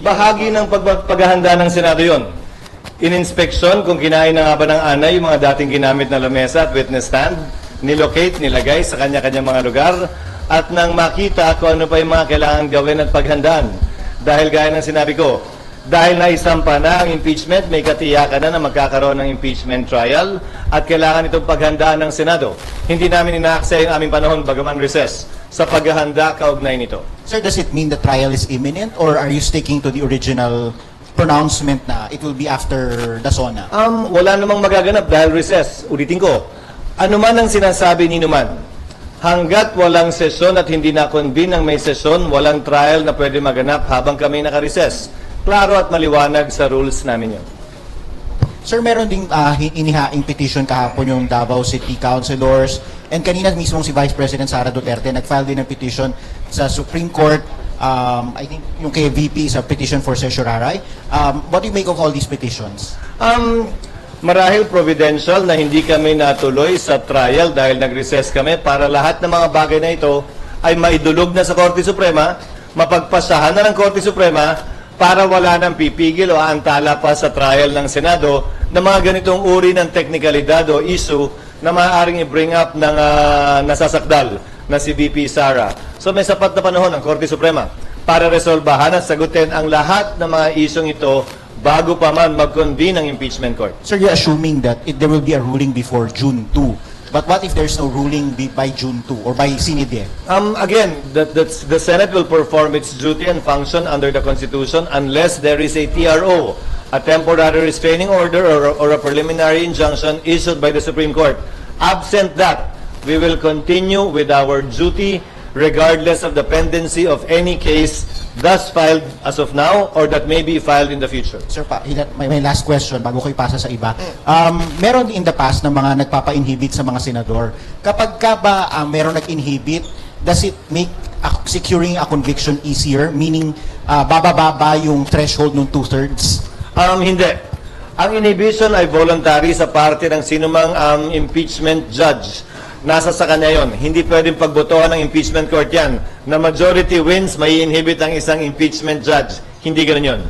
Bahagi ng paghahanda ng Senado yon. In-inspection kung kinain na nga ba ng anay yung mga dating ginamit na lamesa at witness stand, nilocate, nilagay sa kanya-kanya mga lugar, at nang makita kung ano pa yung mga kailangan gawin at paghandaan. Dahil gaya ng sinabi ko, dahil naisampa na ang impeachment, may katiyakan na magkakaroon ng impeachment trial at kailangan itong paghandaan ng Senado. Hindi namin inaaksaya yung aming panahon bagaman recess sa paghahanda kaugnay nito. Sir, does it mean the trial is imminent or are you sticking to the original pronouncement na it will be after the SONA? Wala namang magaganap dahil recess. Ulitin ko, ano man ang sinasabi ni Numan, hanggat walang sesyon at hindi na-convene ang may sesyon, walang trial na pwede maganap habang kami naka-recess. Klaro at maliwanag sa rules namin yun. Sir, meron ding inihaing petition kahapon yung Davao City Councilors and kanina mismo si Vice President Sara Duterte nag-file din ng petition sa Supreme Court. I think yung kay VP sa petition for certiorari. What do you make of all these petitions? Marahil providential na hindi kami natuloy sa trial dahil nag-recess kami para lahat ng mga bagay na ito ay maidulog na sa Korte Suprema, mapagpasahan na ng Korte Suprema para wala nang pipigil o aantala pa sa trial ng Senado na mga ganitong uri ng teknikalidad o issue na maaaring i-bring up ng nasasakdal na si VP Sara. So may sapat na panahon ng Korte Suprema para resolbahan at sagutin ang lahat ng mga isyong ito bago pa man mag-convene ang impeachment court. Sir, you're assuming that there will be a ruling before June 2. But what if there's no ruling by June 2 or by Sinide? Again, the Senate will perform its duty and function under the Constitution unless there is a TRO, a temporary restraining order or a preliminary injunction issued by the Supreme Court. Absent that, we will continue with our duty regardless of the pendency of any case thus filed as of now or that may be filed in the future. Sir, may last question bago ko ipasa sa iba. Meron in the past na mga nagpapa-inhibit sa mga senador. Kapag ka ba meron nag-inhibit, does it make securing a conviction easier? Meaning, bababa yung threshold ng 2/3? Hindi. Ang inhibition ay voluntary sa parte ng sinumang impeachment judge. Nasa sa kanya yon. Hindi pwedeng pagbotohan ng impeachment court yan. Na majority wins, may inhibit ang isang impeachment judge. Hindi ganoon yon.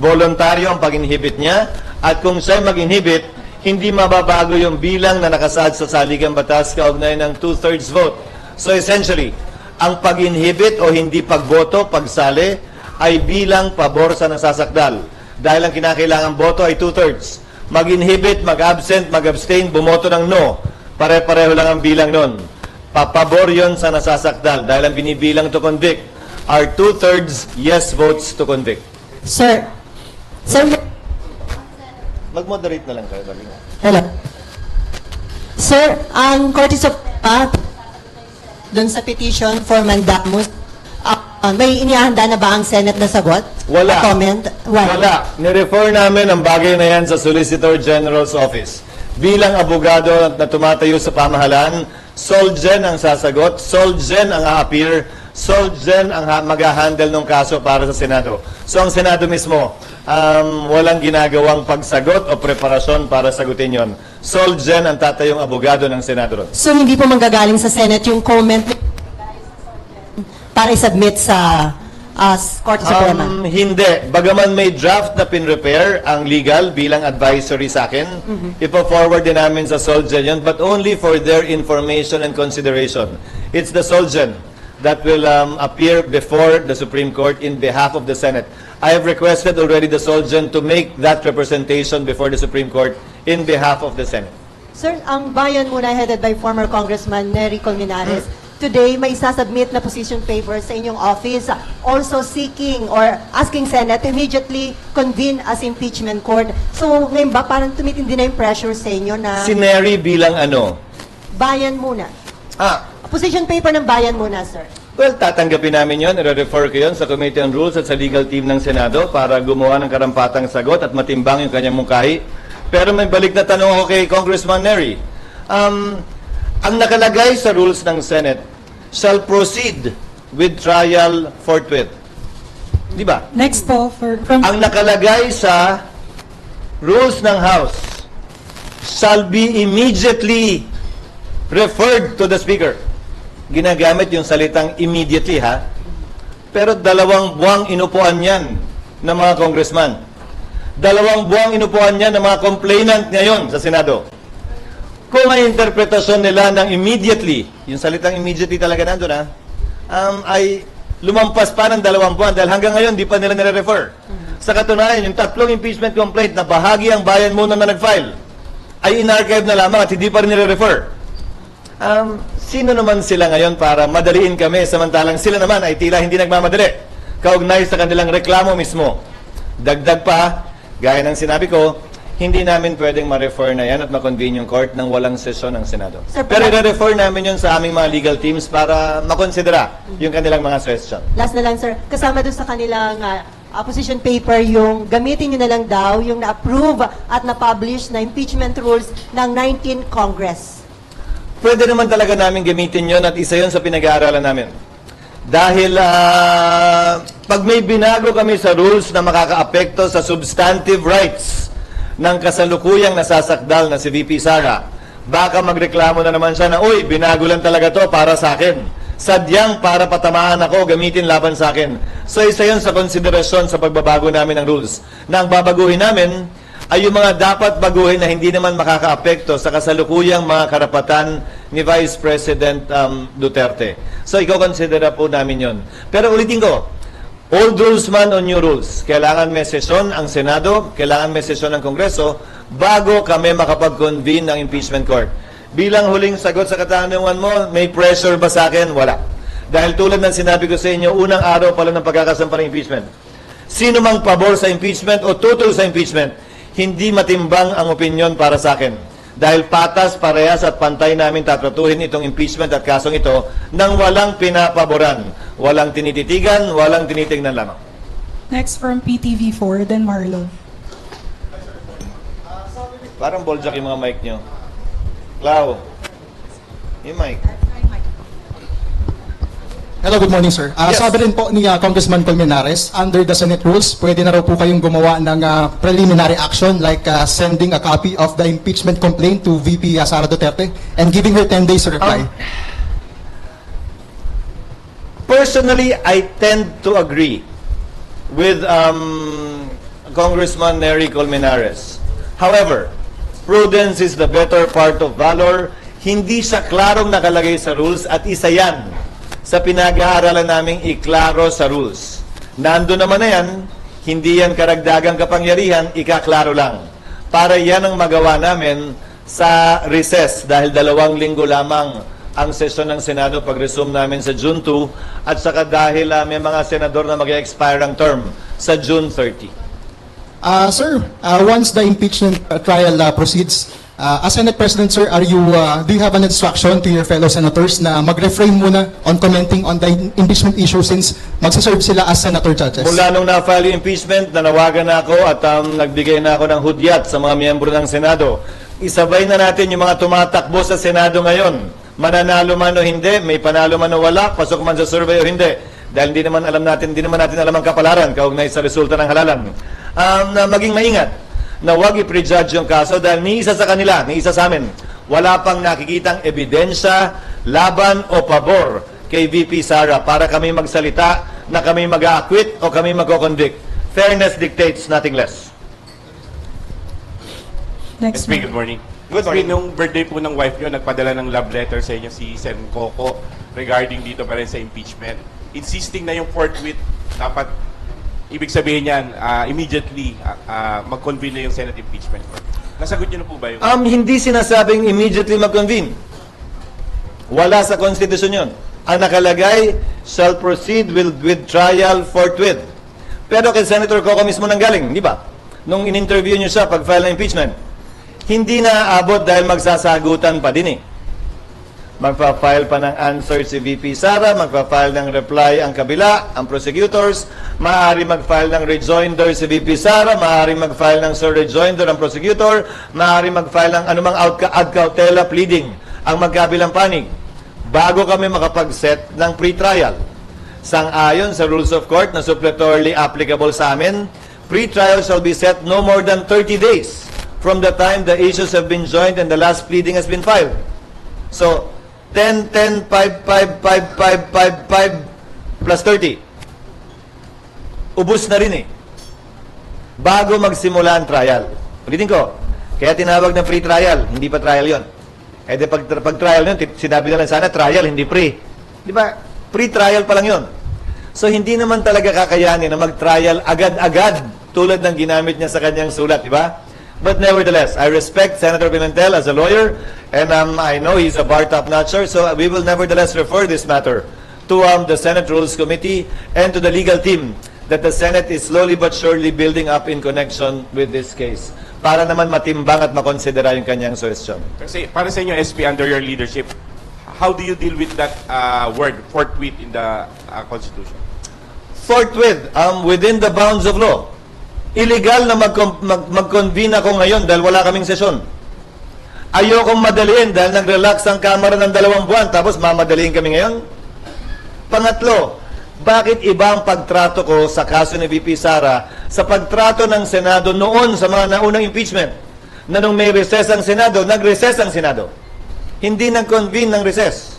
Voluntaryo ang pag-inhibit niya. At kung siya mag-inhibit, hindi mababago yung bilang na nakasaad sa saligang batas kaugnay ng 2/3 vote. So essentially, ang pag-inhibit o hindi pagboto, pagsali, ay bilang pabor sa nasasakdal. Dahil ang kinakailangang boto ay 2/3. Mag-inhibit, mag-absent, mag-abstain, bumoto ng no. Pare-pareho lang ang bilang nun. Papabor yun sa nasasakdal dahil ang binibilang to convict are 2/3 yes votes to convict. Sir, Mag-moderate na lang kayo. hello. Sir, ang Korte Suprema doon sa petition for mandamus, may inihanda na ba ang Senate na sagot? Wala. Comment? Wala. Nirefer namin ang bagay na yan sa Solicitor General's Office. Bilang abogado na tumatayo sa pamahalaan, Solgen ang sasagot, Solgen ang a-appear, Solgen ang mag-handle ng kaso para sa Senado. So ang Senado mismo, walang ginagawang pagsagot o preparasyon para sagutin yon. Solgen ang tatayong abogado ng Senado ron. So hindi po manggagaling sa Senate yung comment para i-submit sa Korte Suprema? Hindi. Bagaman may draft na pin-repair ang legal bilang advisory sa akin, ipo-forward din namin sa Solgen yun, but only for their information and consideration. It's the Solgen that will appear before the Supreme Court in behalf of the Senate. I have requested already the Solgen to make that representation before the Supreme Court in behalf of the Senate. Sir, ang bayan muna headed by former Congressman Nery Colmenares, today may sasubmit na position paper sa inyong office also seeking or asking Senate to immediately convene as impeachment court. So ngayon ba parang tumitindi na yung pressure sa inyo na Si Nery bilang ano? bayan muna? Position paper ng bayan muna, sir. Well, tatanggapin namin yun. I-refer ko yun sa Committee on Rules at sa legal team ng Senado para gumawa ng karampatang sagot at matimbang yung kanyang mungkahi. Pero may balik na tanong ako kay Congressman Nery. Ang nakalagay sa rules ng Senate shall proceed with trial forthwith. Di ba? Next po Ang nakalagay sa rules ng House shall be immediately referred to the Speaker. Ginagamit yung salitang immediately, ha? Pero 2 buwang inupuan yan ng mga congressman. 2 buwang inupuan niya ng mga complainant ngayon sa Senado. Kung ang interpretasyon nila ng immediately, yung salitang immediately talaga nandun ay lumampas pa ng 2 buwan dahil hanggang ngayon di pa nila nire-refer. Sa katunayan, yung 3 impeachment complaint na bahagi ang bayan muna na nag-file ay in-archive na lamang at hindi pa rin nire-refer. Sino naman sila ngayon para madaliin kami samantalang sila naman ay tila hindi nagmamadali kaugnay sa kanilang reklamo mismo. Dagdag pa, gaya ng sinabi ko, hindi namin pwedeng ma-refer na yan at ma-convene yung court nang walang sesyon ng Senado. Sir, Pero i-refer namin yun sa aming mga legal teams para makonsidera yung kanilang mga suggestion. Last na lang, sir. Kasama doon sa kanilang opposition paper, yung gamitin nyo na lang daw, yung na-approve at na-publish na impeachment rules ng 19 Congress. Pwede naman talaga namin gamitin yon at isa yon sa pinag-aaralan namin. Dahil pag may binago kami sa rules na makakaapekto sa substantive rights ng kasalukuyang nasasakdal na si VP Sara, baka magreklamo na naman siya na, uy, binago lang talaga to para sa akin. Sadyang para patamaan ako, gamitin laban sa akin. So isa yun sa konsiderasyon sa pagbabago namin ng rules. Na ang babaguhin namin ay yung mga dapat baguhin na hindi naman makakaapekto sa kasalukuyang mga karapatan ni Vice President Duterte. So iko-considera po namin yon. Pero ulitin ko, old rules man o new rules, kailangan may sesyon ang Senado, kailangan may sesyon ang Kongreso bago kami makapag-convene ng impeachment court. Bilang huling sagot sa katanungan mo, may pressure ba sa akin? Wala. Dahil tulad ng sinabi ko sa inyo, unang araw pala ng pagkakasampa ng impeachment. Sino mang pabor sa impeachment o tutol sa impeachment, hindi matimbang ang opinion para sa akin. Dahil patas, parehas at pantay namin tatratuhin itong impeachment at kasong ito nang walang pinapaboran, walang tinititigan, walang tinitingnan lamang. Next from PTV4, then Marlo. Parang boljak yung mga mic nyo. Clau, yung mic. Hello, good morning, sir. Yes. Sabi rin po ni Congressman Colmenares, under the Senate rules, pwede na raw po kayong gumawa ng preliminary action like sending a copy of the impeachment complaint to VP Sara Duterte and giving her 10 days to reply. Personally, I tend to agree with Congressman Nery Colmenares. However, prudence is the better part of valor. Hindi siya klarong nakalagay sa rules at isa yan sa pinag-aaralan naming iklaro sa rules. Nando naman na yan, hindi yan karagdagang kapangyarihan, ikaklaro lang. Para yan ang magawa namin sa recess dahil 2 linggo lamang ang sesyon ng Senado pag-resume namin sa June 2 at saka dahil may mga senador na mag-expire ang term sa June 30. Sir, once the impeachment trial proceeds, as Senate President, sir, do you have an instruction to your fellow senators na mag-refrain muna on commenting on the impeachment issue since magsaserve sila as senator judges? Mula nung na-file yung impeachment, nanawagan na ako at nagbigay na ako ng hudyat sa mga miyembro ng Senado. Isabay na natin yung mga tumatakbo sa Senado ngayon. Mananalo man o hindi, may panalo man o wala, pasok man sa survey o hindi. Dahil hindi naman natin alam ang kapalaran kaugnay sa resulta ng halalan. Na maging maingat na huwag i-prejudge yung kaso dahil ni isa sa kanila, ni isa sa amin, wala pang nakikitang ebidensya, laban o pabor kay VP Sara para kami magsalita na kami mag-a-acquit o kami mag-convict. Fairness dictates nothing less. Next SP, one. good morning. Good morning. Nung birthday po ng wife nyo, nagpadala ng love letter sa inyo si Sen Coco regarding dito pa rin sa impeachment. Insisting na yung forthwith, dapat, ibig sabihin yan, immediately mag-convene na yung Senate impeachment court. Nasagot nyo na po ba yung... Hindi sinasabing immediately mag-convene. Wala sa konstitusyon yun. Ang nakalagay, shall proceed with trial forthwith. Pero kay Senator Coco mismo nanggaling, di ba? Nung in-interview niyo siya pag-file ng impeachment, hindi na aabot dahil magsasagutan pa din eh. Magpa-file pa ng answer si VP Sara, magpa-file ng reply ang kabila, ang prosecutors, maaari mag-file ng rejoinder si VP Sara, maaari mag-file ng sir rejoinder ang prosecutor, maaari mag-file ng anumang ad cautela pleading ang magkabilang panig bago kami makapag-set ng pre-trial. Sang-ayon sa rules of court na suppletorily applicable sa amin, pre-trial shall be set no more than 30 days from the time the issues have been joined and the last pleading has been filed. So, 10, 10, 5, 5, 5, 5, 5, 5, plus 30. Ubus na rin eh. bago magsimula ang trial. Ulitin ko, kaya tinawag ng free trial, hindi pa trial yon. Eh di pag trial yun, sinabi na lang sana trial, hindi free. Di ba? Pre-trial pa lang yon. So hindi naman talaga kakayanin na mag-trial agad-agad tulad ng ginamit niya sa kanyang sulat, di ba? But nevertheless, I respect Senator Pimentel as a lawyer, and I know he's a bar top-notcher, so we will nevertheless refer this matter to the Senate Rules Committee and to the legal team that the Senate is slowly but surely building up in connection with this case para naman matimbang at makonsidera yung kanyang suggestion. Kasi para sa inyo, SP, under your leadership, how do you deal with that word, forthwith, in the Constitution? Forthwith, within the bounds of law. Illegal na mag-convene ako ngayon dahil wala kaming sesyon. Ayokong madaliin dahil nag-relax ang Kamara ng 2 buwan tapos mamadaliin kami ngayon. Pangatlo, bakit iba ang pagtrato ko sa kaso ni VP Sara sa pagtrato ng Senado noon sa mga naunang impeachment? Na nung may recess ang Senado, nag-recess ang Senado. Hindi nag-convene ng recess.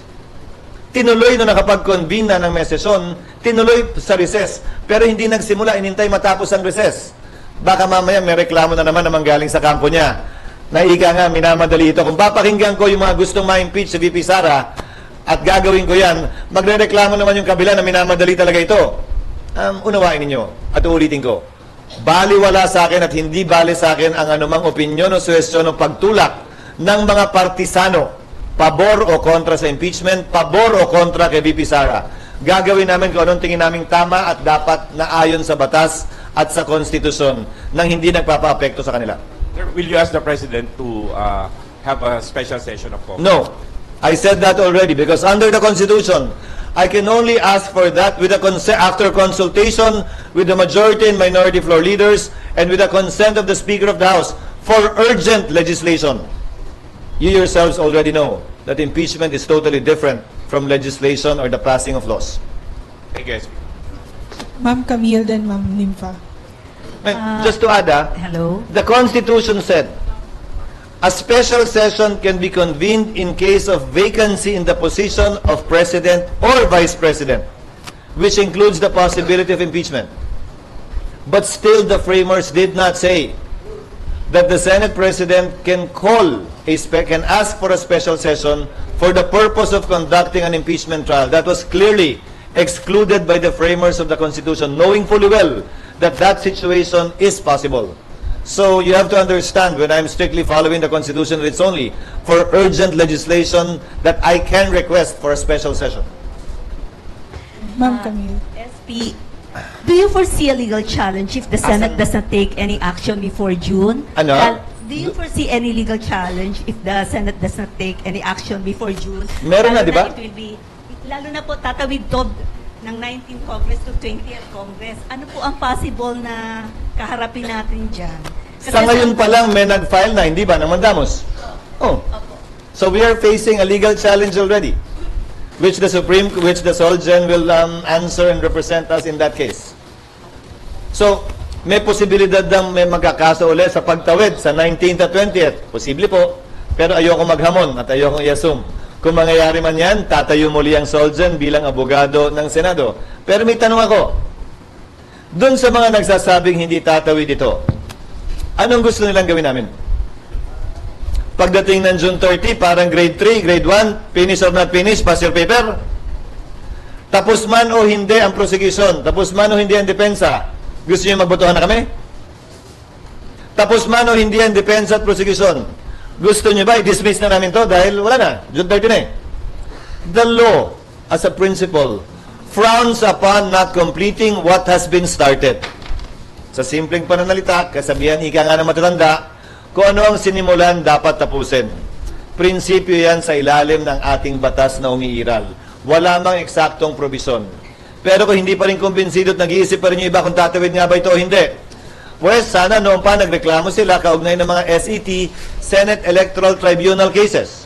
Tinuloy na nakapag-convene na ng may sesyon, tinuloy sa recess. Pero hindi nagsimula, inintay matapos ang recess. Baka mamaya may reklamo na naman namang galing sa kampo niya. Naika nga, minamadali ito. Kung papakinggan ko yung mga gustong ma-impeach si VP Sara at gagawin ko yan, magre-reklamo naman yung kabila na minamadali talaga ito. Unawain ninyo at uulitin ko. Baliwala sa akin at hindi bali sa akin ang anumang opinyon o suwestyon o pagtulak ng mga partisano. Pabor o kontra sa impeachment, pabor o kontra kay VP Sara. Gagawin namin kung anong tingin naming tama at dapat na ayon sa batas at sa konstitusyon nang hindi nagpapa-apekto sa kanila. Sir, will you ask the President to have a special session of Congress? No. I said that already because under the Constitution, I can only ask for that with after consultation with the majority and minority floor leaders and with the consent of the Speaker of the House for urgent legislation. You yourselves already know that impeachment is totally different from legislation or the passing of laws. Thank you, SP. Ma'am Camille, then Ma'am Nympha. Just to add, Hello. the Constitution said, a special session can be convened in case of vacancy in the position of President or Vice President, which includes the possibility of impeachment. But still, the framers did not say that the Senate President can can ask for a special session for the purpose of conducting an impeachment trial. That was clearly excluded by the framers of the Constitution, knowing fully well that that situation is possible. So you have to understand, when I'm strictly following the Constitution, it's only for urgent legislation that I can request for a special session. Ma'am Camille. SP, do you foresee a legal challenge if the Senate does not take any action before June? Ano? Do you foresee any legal challenge if the Senate does not take any action before June? Meron na, Lalo di ba? It will be, lalo na po tatawid to ng 19th Congress to 20th Congress. Ano po ang possible na kaharapin natin dyan? Sa ngayon pa lang may nag-file na, hindi ba, ng mandamos? Oh. So we are facing a legal challenge already, which the Solgen will answer and represent us in that case. So, may posibilidad ng may magkakaso ulit sa pagtawid sa 19th at 20th. Posible po, pero ayoko maghamon at ayoko i-assume. Kung mangyayari man yan, tatayo muli ang Solgen bilang abogado ng Senado. Pero may tanong ako, dun sa mga nagsasabing hindi tatawid ito, anong gusto nilang gawin namin? Pagdating ng June 30, parang grade 3, grade 1, finish or not finish, pass your paper. Tapos man o hindi ang prosecution, tapos man o hindi ang depensa, gusto niyo magbotohan na kami? Tapos man o hindi ang depensa at prosecution, gusto niyo ba i-dismiss na namin to dahil wala na, June 30 na eh. The law, as a principle, frowns upon not completing what has been started. Sa simpleng pananalita, kasabihan ika nga ng matatanda, kung ano ang sinimulan dapat tapusin. Prinsipyo yan sa ilalim ng ating batas na umiiral. Wala mang eksaktong probisyon. Pero kung hindi pa rin kumbinsido at nag-iisip pa rin yung iba kung tatawid nga ba ito o hindi, pues sana noon pa nagreklamo sila kaugnay ng mga SET, Senate Electoral Tribunal cases.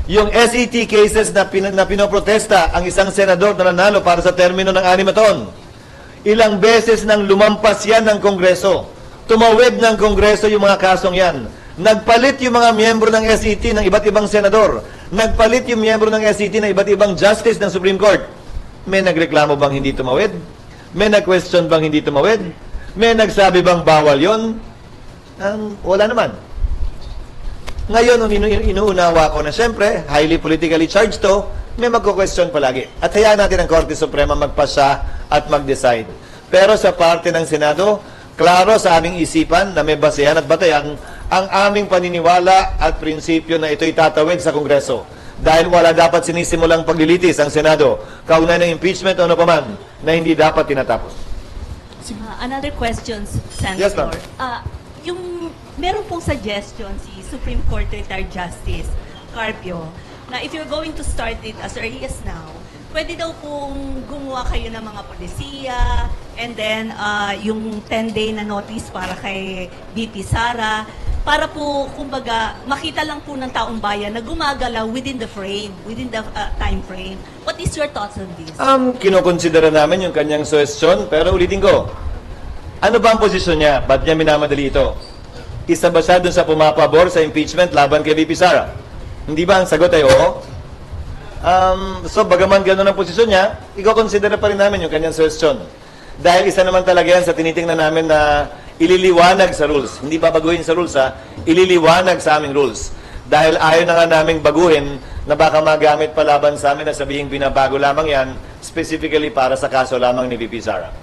Yung SET cases na pinoprotesta ang isang senador na nanalo para sa termino ng 6 na taon. Ilang beses nang lumampas yan ng Kongreso. Tumawid ng Kongreso yung mga kasong yan. Nagpalit yung mga miyembro ng SET ng iba't ibang senador. Nagpalit yung miyembro ng SET ng iba't ibang justice ng Supreme Court. May nagreklamo bang hindi tumawid? May nag-question bang hindi tumawid? May nagsabi bang bawal yon? Wala naman. Ngayon, inuunawa ko na siyempre, highly politically charged to, may magko-question palagi. At hayaan natin ang Korte Suprema magpasya at mag-decide. Pero sa parte ng Senado, klaro sa aming isipan na may basehan at batayan ang aming paniniwala at prinsipyo na ito'y tatawid sa Kongreso. Dahil wala dapat sinisimulang paglilitis ang Senado, kaugnay ng impeachment o ano paman na hindi dapat tinatapos. Another question, Senator. Yes, ma'am. Meron pong suggestion si Supreme Court Retired Justice Carpio na if you're going to start it as early as now, pwede daw pong gumawa kayo ng mga polisiya and then yung 10-day na notice para kay VP Sara para po, kumbaga, makita lang po ng taong bayan na gumagalaw within the frame, within the time frame. What is your thoughts on this? Kinokonsidera namin yung kanyang suggestion, pero ulitin ko, ano ba ang posisyon niya? Ba't niya minamadali ito? Isa ba siya dun sa pumapabor sa impeachment laban kay VP Sara? Hindi ba ang sagot ay oo? So, bagaman gano'n ang posisyon niya, i-consider pa rin namin yung kanyang suggestion. Dahil isa naman talaga yan sa tinitingnan namin na ililiwanag sa rules. Hindi babaguhin sa rules, ha? Ililiwanag sa aming rules. Dahil ayaw na nga naming baguhin na baka magamit pa laban sa amin na sabihing binabago lamang yan specifically para sa kaso lamang ni VP Sara.